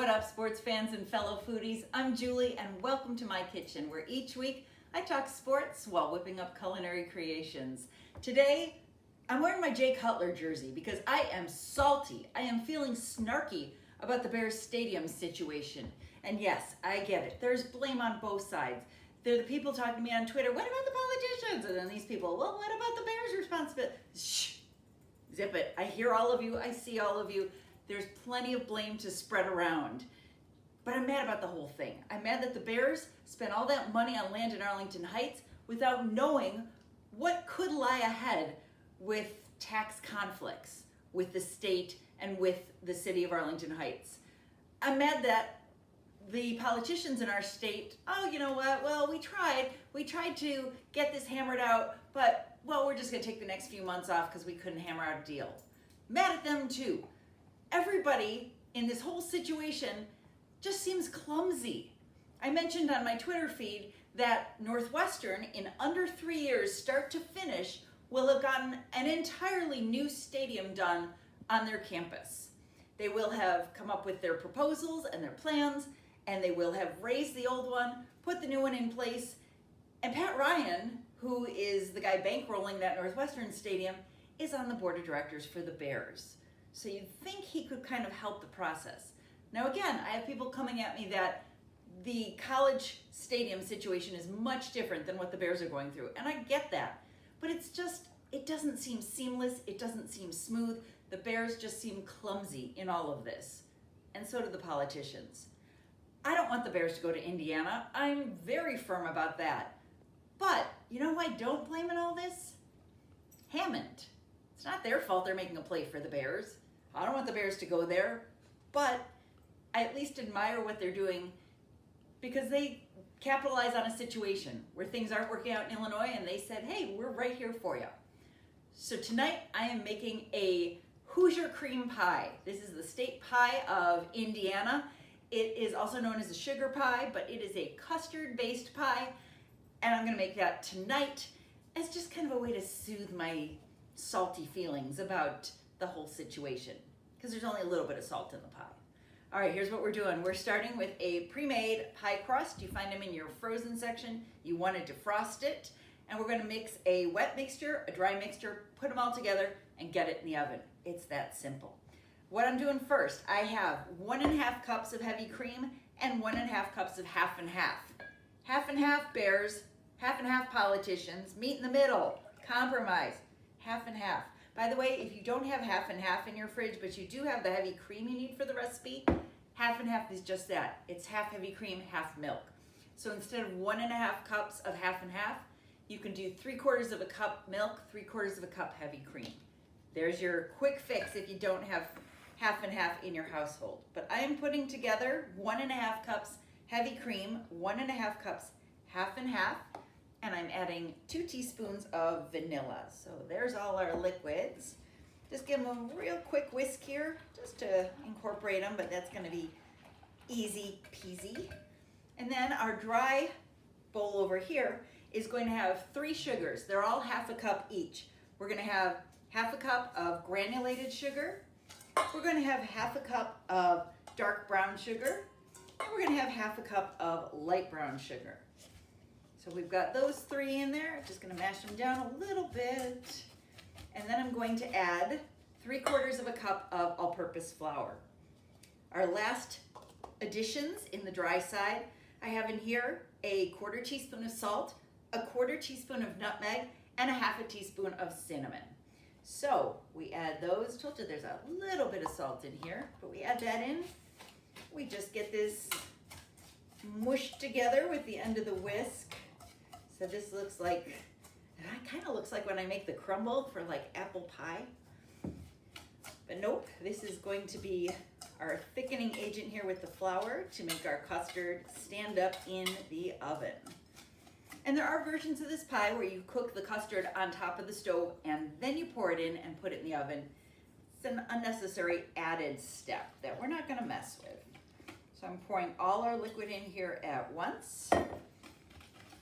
What up, sports fans and fellow foodies? I'm Julie, and welcome to my kitchen, where each week I talk sports while whipping up culinary creations. Today, I'm wearing my Jay Cutler jersey because I am salty. I am feeling snarky about the Bears stadium situation. And yes, I get it. There's blame on both sides. There are the people talking to me on Twitter, what about the politicians? And then these people, well, what about the Bears' responsibility? Shh, zip it. I hear all of you. I see all of you. There's plenty of blame to spread around. But I'm mad about the whole thing. I'm mad that the Bears spent all that money on land in Arlington Heights without knowing what could lie ahead with tax conflicts with the state and with the city of Arlington Heights. I'm mad that the politicians in our state, oh, you know what, well, we tried to get this hammered out, but, well, we're just gonna take the next few months off because we couldn't hammer out a deal. Mad at them too. Everybody in this whole situation just seems clumsy. I mentioned on my Twitter feed that Northwestern, in under 3 years, start to finish, will have gotten an entirely new stadium done on their campus. They will have come up with their proposals and their plans, and they will have raised the old one, put the new one in place, and Pat Ryan, who is the guy bankrolling that Northwestern stadium, is on the board of directors for the Bears. So you'd think he could kind of help the process. Now again, I have people coming at me that the college stadium situation is much different than what the Bears are going through, and I get that. But it's just, it doesn't seem seamless, it doesn't seem smooth. The Bears just seem clumsy in all of this, and so do the politicians. I don't want the Bears to go to Indiana. I'm very firm about that. But you know who I don't blame in all this? Hammond. It's not their fault they're making a play for the Bears. I don't want the Bears to go there, but I at least admire what they're doing because they capitalize on a situation where things aren't working out in Illinois, and they said, hey, we're right here for you. So tonight I am making a Hoosier Cream Pie. This is the state pie of Indiana. It is also known as a sugar pie, but it is a custard-based pie, and I'm gonna make that tonight as just kind of a way to soothe my salty feelings about the whole situation, because there's only a little bit of salt in the pie. All right, here's what we're doing. We're starting with a pre-made pie crust. You find them in your frozen section. You want to defrost it, and we're gonna mix a wet mixture, a dry mixture, put them all together, and get it in the oven. It's that simple. What I'm doing first, I have 1.5 cups of heavy cream and 1.5 cups of half and half. Half and half Bears, half and half politicians, meet in the middle, compromise, half and half. By the way, if you don't have half and half in your fridge, but you do have the heavy cream you need for the recipe, half and half is just that. It's half heavy cream, half milk. So instead of 1.5 cups of half and half, you can do 3/4 of a cup milk, 3/4 of a cup heavy cream. There's your quick fix if you don't have half and half in your household. But I am putting together 1.5 cups heavy cream, 1.5 cups half and half, and I'm adding 2 teaspoons of vanilla. So there's all our liquids. Just give them a real quick whisk here, just to incorporate them, but that's gonna be easy peasy. And then our dry bowl over here is going to have 3 sugars. They're all half a cup each. We're gonna have half a cup of granulated sugar. We're gonna have half a cup of dark brown sugar. And we're gonna have half a cup of light brown sugar. So we've got those 3 in there. Just gonna mash them down a little bit. And then I'm going to add 3/4 of a cup of all-purpose flour. Our last additions in the dry side, I have in here a 1/4 teaspoon of salt, a 1/4 teaspoon of nutmeg, and a 1/2 teaspoon of cinnamon. So we add those. Told you there's a little bit of salt in here, but we add that in. We just get this mushed together with the end of the whisk. So this looks like, it kind of looks like when I make the crumble for like apple pie. But nope, this is going to be our thickening agent here with the flour to make our custard stand up in the oven. And there are versions of this pie where you cook the custard on top of the stove and then you pour it in and put it in the oven. It's an unnecessary added step that we're not gonna mess with. So I'm pouring all our liquid in here at once.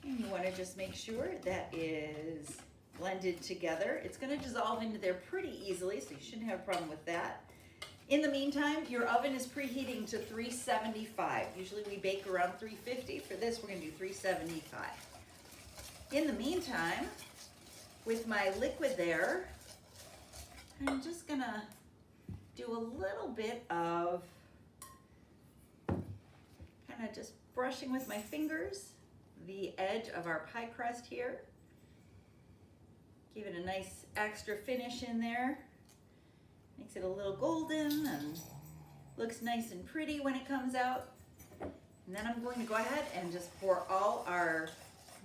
And you wanna just make sure that is blended together. It's gonna dissolve into there pretty easily, so you shouldn't have a problem with that. In the meantime, your oven is preheating to 375. Usually we bake around 350. For this, we're gonna do 375. In the meantime, with my liquid there, I'm just gonna do a little bit of kind of just brushing with my fingers the edge of our pie crust here. Give it a nice extra finish in there. Makes it a little golden and looks nice and pretty when it comes out. And then I'm going to go ahead and just pour all our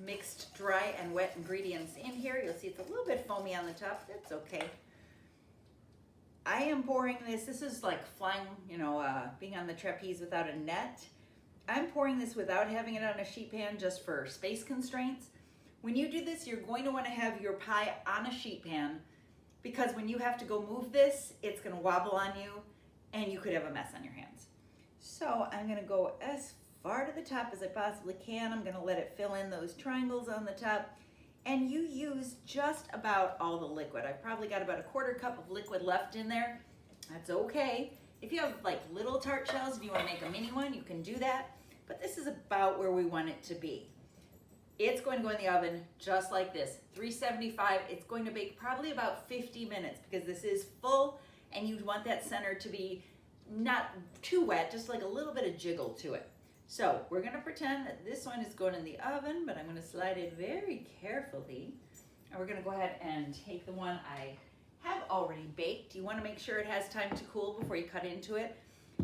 mixed dry and wet ingredients in here. You'll see it's a little bit foamy on the top. That's okay. I am pouring this. This is like flying, being on the trapeze without a net. I'm pouring this without having it on a sheet pan just for space constraints. When you do this, you're going to want to have your pie on a sheet pan because when you have to go move this, it's going to wobble on you and you could have a mess on your hands. So I'm going to go as far to the top as I possibly can. I'm going to let it fill in those triangles on the top. And you use just about all the liquid. I've probably got about a 1/4 cup of liquid left in there. That's okay. If you have like little tart shells and you want to make a mini one, you can do that. But this is about where we want it to be. It's going to go in the oven just like this, 375. It's going to bake probably about 50 minutes because this is full and you'd want that center to be not too wet, just like a little bit of jiggle to it. So we're gonna pretend that this one is going in the oven, but I'm gonna slide it very carefully. And we're gonna go ahead and take the one I have already baked. You wanna make sure it has time to cool before you cut into it.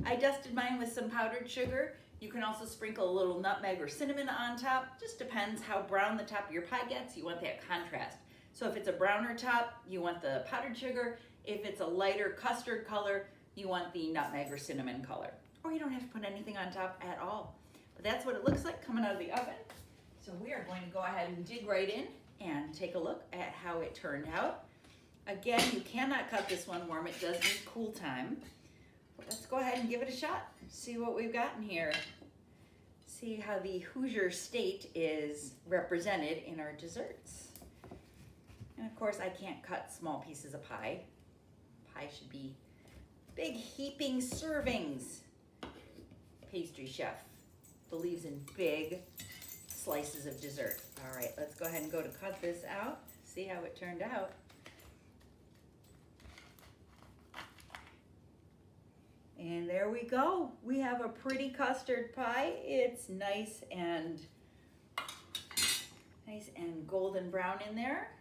I dusted mine with some powdered sugar. You can also sprinkle a little nutmeg or cinnamon on top. Just depends how brown the top of your pie gets. You want that contrast. So if it's a browner top, you want the powdered sugar. If it's a lighter custard color, you want the nutmeg or cinnamon color. Or you don't have to put anything on top at all. But that's what it looks like coming out of the oven. So we are going to go ahead and dig right in and take a look at how it turned out. Again, you cannot cut this one warm. It does need cool time. But let's go ahead and give it a shot. See what we've got in here. See how the Hoosier state is represented in our desserts. And of course, I can't cut small pieces of pie. Pie should be big heaping servings. Pastry chef believes in big slices of dessert. All right, let's go ahead and go to cut this out. See how it turned out. And there we go. We have a pretty custard pie. It's nice and golden brown in there.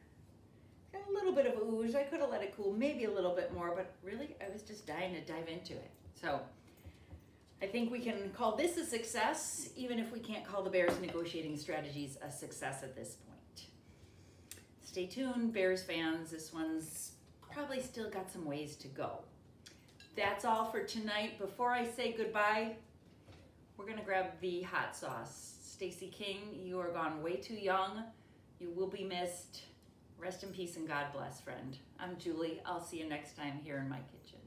Got a little bit of ooze. I could have let it cool maybe a little bit more, but really I was just dying to dive into it. So I think we can call this a success, even if we can't call the Bears negotiating strategies a success at this point. Stay tuned, Bears fans. This one's probably still got some ways to go. That's all for tonight. Before I say goodbye, we're gonna grab the hot sauce. Stacey King, you are gone way too young. You will be missed. Rest in peace and God bless, friend. I'm Julie. I'll see you next time here in my kitchen.